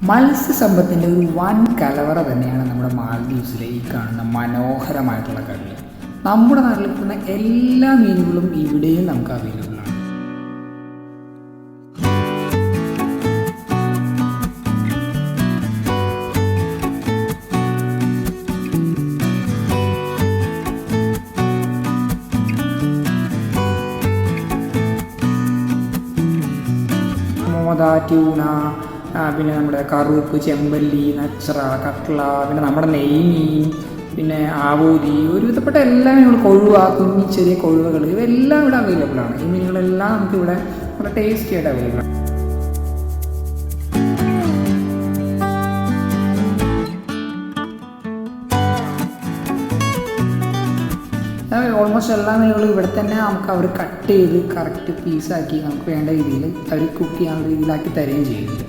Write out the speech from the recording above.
മത്സ്യസമ്പത്തിൻ്റെ ഒരു വൻ കലവറ തന്നെയാണ് നമ്മുടെ മാൽദീവ്സിലെ ഈ കാണുന്ന മനോഹരമായിട്ടുള്ള കടൽ. നമ്മുടെ നാട്ടിൽ കിട്ടുന്ന എല്ലാ മീനുകളും ഇവിടെയും നമുക്ക് അവൈലബിൾ ആണ്. മോത, ട്യൂണ, പിന്നെ നമ്മുടെ കറുപ്പ്, ചെമ്പല്ലി, നച്ചറ, കട്ട്ള, പിന്നെ നമ്മുടെ നെയ്മീൻ, പിന്നെ ആവോലി, ഒരുവിധപ്പെട്ട എല്ലാ മീനുകളും, കൊഴുവ, കുഞ്ഞി ചെറിയ കൊഴുവകൾ, ഇവയെല്ലാം ഇവിടെ അവൈലബിൾ ആണ്. ഈ മീനുകളെല്ലാം നമുക്ക് ഇവിടെ വളരെ ടേസ്റ്റി ആയിട്ട് അവൈലബിൾ ആണ്. ഓൾമോസ്റ്റ് എല്ലാ മീനുകളും ഇവിടെ തന്നെ നമുക്ക് അവർ കട്ട് ചെയ്ത് കറക്റ്റ് പീസാക്കി നമുക്ക് വേണ്ട രീതിയിൽ അവർ കുക്ക് ചെയ്യാനുള്ള രീതിയിലാക്കി തരികയും ചെയ്യുന്നുണ്ട്.